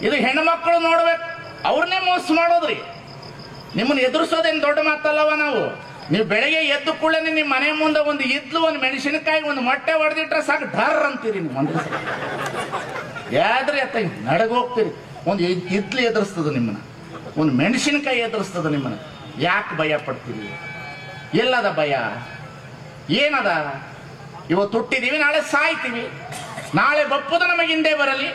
ಇದು ಹೆಣ್ಣು ಮಕ್ಕಳು ನೋಡ್ಬೇಕು, ಅವ್ರನ್ನೇ ಮೋಸ ಮಾಡೋದ್ರಿ. ನಿಮ್ಮನ್ನ ಎದುರಿಸೋದೇನು ದೊಡ್ಡ ಮಾತಲ್ಲವ. ನೀವು ಬೆಳಗ್ಗೆ ಎದ್ದು ಕೂಡಲೇ ನಿಮ್ಮ ಮನೆ ಮುಂದೆ ಒಂದು ಇದ್ಲು, ಒಂದು ಮೆಣಸಿನಕಾಯಿ, ಒಂದು ಮೊಟ್ಟೆ ಹೊಡೆದಿಟ್ರೆ ಸಾಕು ಢರ್ ಅಂತೀರಿ ನೀವು. ಒಂದು ಯಾದ್ರಿ ಅತ್ತ ನಡಗೋಗ್ತೀರಿ. ಒಂದು ಇದ್ಲು ಎದುರಿಸ್ತದ ನಿಮ್ಮನ್ನ, ಒಂದು ಮೆಣಸಿನಕಾಯಿ ಎದುರಿಸ್ತದ ನಿಮ್ಮನ್ನ. ಯಾಕೆ ಭಯ ಪಡ್ತೀರಿ? ಎಲ್ಲದ ಭಯ? ಏನದ? ಇವತ್ತು ಹುಟ್ಟಿದೀವಿ, ನಾಳೆ ಸಾಯ್ತೀವಿ. ನಾಳೆ ಬಪ್ಪುದು ನಮಗೆ ಹಿಂದೆ ಬರಲಿ,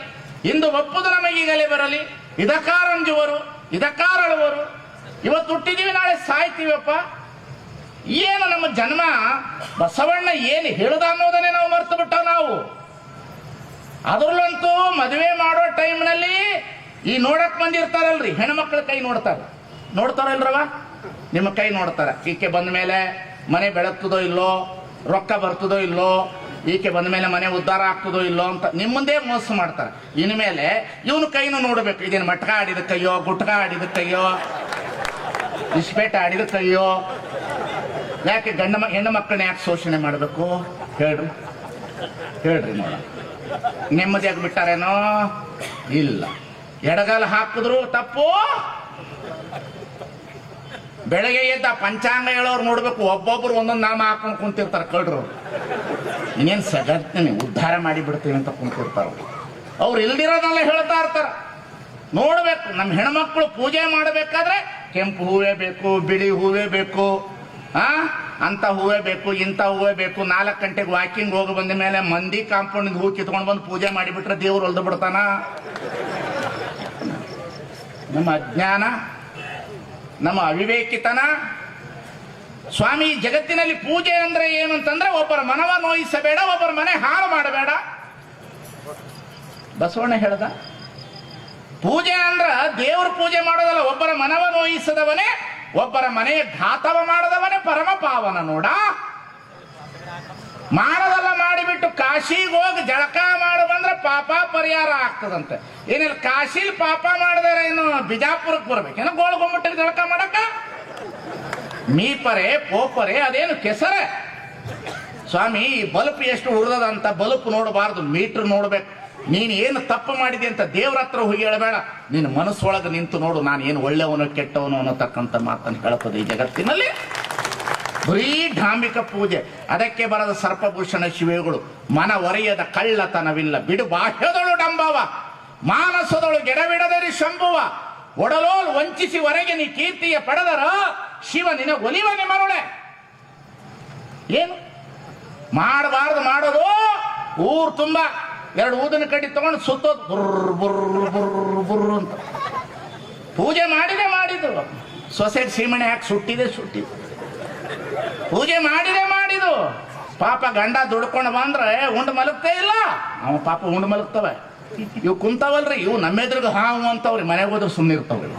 ಇಂದು ಬಪ್ಪುದು ನಮಗೆ ಈಗಲೇ ಬರಲಿ. ಇದಕ್ಕಾರಂಜುವರು, ಇದಕ್ಕಾರಳುವರು. ಇವತ್ತು ಹುಟ್ಟಿದೀವಿ, ನಾಳೆ ಸಾಯ್ತೀವಪ್ಪ. ಏನು ನಮ್ಮ ಜನ್ಮ? ಬಸವಣ್ಣ ಏನು ಹೇಳುದ ಅನ್ನೋದನ್ನೇ ನಾವು ಮರ್ತು ಬಿಟ್ಟವು ನಾವು. ಅದ್ರಲ್ಲಂತೂ ಮದುವೆ ಮಾಡೋ ಟೈಮ್ನಲ್ಲಿ ಈ ನೋಡಕ್ ಬಂದಿರ್ತಾರಲ್ರಿ, ಹೆಣ್ಮಕ್ಳ ಕೈ ನೋಡ್ತಾರಲ್ರವ, ನಿಮ್ಮ ಕೈ ನೋಡ್ತಾರ. ಈಕೆ ಬಂದ ಮೇಲೆ ಮನೆ ಬೆಳಗ್ತದೋ ಇಲ್ಲೋ, ರೊಕ್ಕ ಬರ್ತದೋ ಇಲ್ಲೋ, ಈಕೆ ಬಂದ ಮೇಲೆ ಮನೆ ಉದ್ಧಾರ ಆಗ್ತದೋ ಇಲ್ಲೋ ಅಂತ ನಿಮ್ಮ ಮುಂದೆ ಮೋಸ ಮಾಡ್ತಾರೆ. ಇನ್ಮೇಲೆ ಇವನು ಕೈನು ನೋಡ್ಬೇಕು. ಇದೇನು ಮಟ್ಕ ಆಡಿದ ಕೈಯೋ, ಗುಟ್ಕ ಆಡಿದ ಕೈಯೋ, ಇಸ್ಪೇಟ ಆಡಿದ ಕೈಯೋ? ಯಾಕೆ ಹೆಣ್ಣು ಮಕ್ಕಳನ್ನ ಯಾಕೆ ಶೋಷಣೆ ಮಾಡಬೇಕು? ಹೇಳ್ರಿ ನೋಡ. ನೆಮ್ಮದಿಯಾಗಿ ಬಿಟ್ಟಾರೇನೋ? ಇಲ್ಲ. ಎಡಗಾಲ ಹಾಕಿದ್ರು ತಪ್ಪು. ಬೆಳಗ್ಗೆ ಎದ್ದ ಪಂಚಾಂಗ ಹೇಳೋರು ನೋಡ್ಬೇಕು, ಒಬ್ಬೊಬ್ರು ಒಂದೊಂದು ನಾಮ ಹಾಕೊಂಡು ಕುಂತಿರ್ತಾರೆ ಕಳ್ರು. ಇನ್ನೇನು ಸಗತ್ತೀನಿ ಉದ್ಧಾರ ಮಾಡಿ ಬಿಡ್ತೀವಿ ಅಂತ ಕುಂತಿರ್ತಾರ. ಅವ್ರು ಇಲ್ದಿರೋದೆಲ್ಲ ಹೇಳ್ತಾ ಇರ್ತಾರ. ನೋಡ್ಬೇಕು, ನಮ್ಮ ಹೆಣ್ಮಕ್ಳು ಪೂಜೆ ಮಾಡಬೇಕಾದ್ರೆ ಕೆಂಪು ಹೂವೇ ಬೇಕು, ಬಿಳಿ ಹೂವೇ ಬೇಕು, ಅಂತ ಹೂವೇ ಬೇಕು, ಇಂಥ ಹೂವೇ ಬೇಕು. 4 ಗಂಟೆಗೆ ವಾಕಿಂಗ್ ಹೋಗಿ ಬಂದ ಮೇಲೆ ಮಂದಿ ಕಾಂಪೌಂಡ್ ಹೂ ಕಿತ್ಕೊಂಡು ಬಂದು ಪೂಜೆ ಮಾಡಿಬಿಟ್ರೆ ದೇವ್ರು ಹೊಲ್ದು ಬಿಡ್ತಾನ. ನಮ್ಮ ಅಜ್ಞಾನ, ನಮ್ಮ ಅವಿವೇಕಿತನ. ಸ್ವಾಮಿ, ಜಗತ್ತಿನಲ್ಲಿ ಪೂಜೆ ಅಂದ್ರೆ ಏನು ಅಂತಂದ್ರೆ ಒಬ್ಬರ ಮನವ ನೋಯಿಸಬೇಡ, ಒಬ್ಬರ ಮನೆ ಹಾಳು ಮಾಡಬೇಡ. ಬಸವಣ್ಣ ಹೇಳ್ದ. ಪೂಜೆ ಅಂದ್ರ ದೇವ್ರ ಪೂಜೆ ಮಾಡೋದಲ್ಲ, ಒಬ್ಬರ ಮನವ ನೋಯಿಸದವನೇ, ಒಬ್ಬರ ಮನೆಯ ಘಾತವ ಮಾಡದವನೇ ಪರಮ ಪಾವನ. ನೋಡ, ಮಾಡೋದಲ್ಲ ಮಾಡಿಬಿಟ್ಟು ಕಾಶಿಗೆ ಹೋಗಿ ಜಳಕ ಮಾಡಿ ಬಂದ್ರೆ ಪಾಪ ಪರಿಹಾರ ಆಗ್ತದಂತೆ. ಏನಿಲ್ಲ, ಕಾಶಿಲ್ ಪಾಪ ಮಾಡಿದಾರೆ ಏನು ಬಿಜಾಪುರಕ್ಕೆ ಬರ್ಬೇಕೇನೋ ಗೋಳ್ಗೊಂಬಿಟ್ಟಿಗೆ ಜಳಕ ಮಾಡಕ? ಮೀಪರೆ ಪೋಪರೆ ಅದೇನು ಕೆಸರೆ? ಸ್ವಾಮಿ, ಈ ಬಲ್ಪ್ ಎಷ್ಟು ಉರಿದದಂತ ಬಲ್ಪ್ ನೋಡಬಾರ್ದು, ಮೀಟರ್ ನೋಡ್ಬೇಕು. ನೀನು ಏನು ತಪ್ಪು ಮಾಡಿದೆ ಅಂತ ದೇವ್ರ ಹತ್ರ ಹೋಗಿ ಹೇಳಬೇಡ, ನಿನ್ನ ಮನಸ್ಸೊಳಗೆ ನಿಂತು ನೋಡು, ನಾನು ಏನು ಒಳ್ಳೆಯವನು ಕೆಟ್ಟವನು ಅನ್ನತಕ್ಕಂಥ ಮಾತನ್ನು ಹೇಳ್ತದೆ ಈ ಜಗತ್ತಿನಲ್ಲಿ. ಬರೀ ಢಾಂಬಿಕ ಪೂಜೆ. ಅದಕ್ಕೆ ಬರದ ಸರ್ಪಭೂಷಣ ಶಿವೆಗಳು. ಮನ ಒರೆಯದ ಕಳ್ಳತನವಿಲ್ಲ, ಬಿಡು ಬಾಹ್ಯದೊಳು ಡಂಬವ, ಮಾನಸದೊಳು ಗೆಡಬಿಡದರಿ ಶಂಭುವ. ಒಡಲೋಲ್ ವಂಚಿಸಿ ಹೊರಗೆ ನೀ ಕೀರ್ತಿಯ ಪಡೆದರ, ಶಿವ ನಿನ ಒಲಿವ ನಿಮರುಳೆ. ಏನು ಮಾಡಬಾರ್ದು ಮಾಡೋದು? ಊರು ತುಂಬ 2 ಊದಿನ ಕಡ್ಡಿ ತಗೊಂಡು ಸುತ್ತೋದು, ಬುರ್ರ ಬುರ್ರ ಬುರ್ರ ಬುರ್ರ ಅಂತ. ಪೂಜೆ ಮಾಡಿದ್ದು ಸೊಸೈಟಿ ಸೀಮಣೆ ಹಾಕಿ ಸುಟ್ಟಿದೆ. ಪೂಜೆ ಮಾಡಿದು ಪಾಪ. ಗಂಡ ದುಡ್ಕೊಂಡು ಬಂದ್ರೆ ಉಂಡು ಮಲಗ್ತೇ ಇಲ್ಲ, ಅವ ಪಾಪ ಉಂಡು ಮಲಗ್ತವೆ. ಇವು ಕುಂತಾವಲ್ರಿ, ಇವು ನಮ್ಮೆದ್ರಿಗೆ ಹಾವು ಅಂತವ್ರಿ, ಮನೆಗೆ ಹೋದ್ರೆ ಸುಮ್ಮನೆ ಇರ್ತಾವ್ರಿ.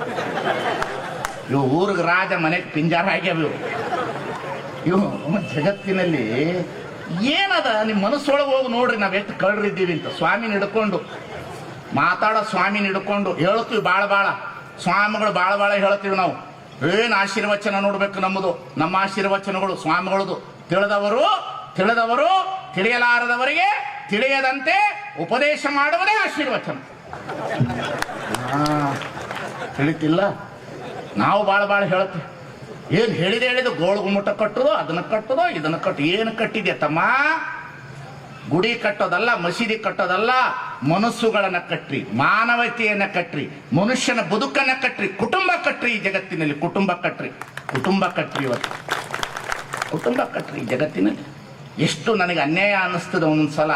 ಇವು ಊರಿಗೆ ರಾಜ, ಮನೆಗೆ ಪಿಂಜಾರ ಆಗ್ಯಾವ ಇವು. ಜಗತ್ತಿನಲ್ಲಿ ಏನದ? ನಿಮ್ಮ ಮನಸ್ಸೊಳಗೆ ಹೋಗಿ ನೋಡ್ರಿ, ನಾವ್ ಎಷ್ಟು ಕಳ್ರಿದ್ದೀವಿ ಅಂತ. ಸ್ವಾಮಿನ ಹಿಡ್ಕೊಂಡು ಮಾತಾಡೋ, ಸ್ವಾಮಿನ ಹಿಡ್ಕೊಂಡು ಹೇಳ್ತೀವಿ ಬಾಳ ಸ್ವಾಮಿಗಳು ಬಾಳ ಹೇಳ್ತೀವಿ ನಾವು. ಏನು ಆಶೀರ್ವಚನ ನೋಡ್ಬೇಕು ನಮ್ಮದು, ನಮ್ಮ ಆಶೀರ್ವಚನಗಳು ಸ್ವಾಮಿಗಳದು. ತಿಳಿದವರು ತಿಳಿಯಲಾರದವರಿಗೆ ತಿಳಿಯದಂತೆ ಉಪದೇಶ ಮಾಡುವುದೇ ಆಶೀರ್ವಚನ. ತಿಳಿತಿಲ್ಲ, ನಾವು ಬಾಳ ಹೇಳ್ತೀವಿ. ಏನು ಹೇಳಿದು ಗೋಳ್ಗುಮ್ಮಟ ಕಟ್ಟುದೋ, ಅದನ್ನ ಕಟ್ಟುದೋ, ಇದನ್ನ ಏನು ಕಟ್ಟಿದೆ ತಮ್ಮ? ಗುಡಿ ಕಟ್ಟೋದಲ್ಲ, ಮಸೀದಿ ಕಟ್ಟೋದಲ್ಲ, ಮನಸ್ಸುಗಳನ್ನ ಕಟ್ರಿ, ಮಾನವತೆಯನ್ನ ಕಟ್ರಿ, ಮನುಷ್ಯನ ಬದುಕನ್ನ ಕಟ್ರಿ, ಕುಟುಂಬ ಕಟ್ರಿ. ಈ ಜಗತ್ತಿನಲ್ಲಿ ಕುಟುಂಬ ಕಟ್ರಿ. ಇವತ್ತು ಕುಟುಂಬ ಕಟ್ರಿ. ಈ ಜಗತ್ತಿನಲ್ಲಿ ಎಷ್ಟು ನನಗೆ ಅನ್ಯಾಯ ಅನ್ನಿಸ್ತದೆ ಒಂದೊಂದ್ಸಲ.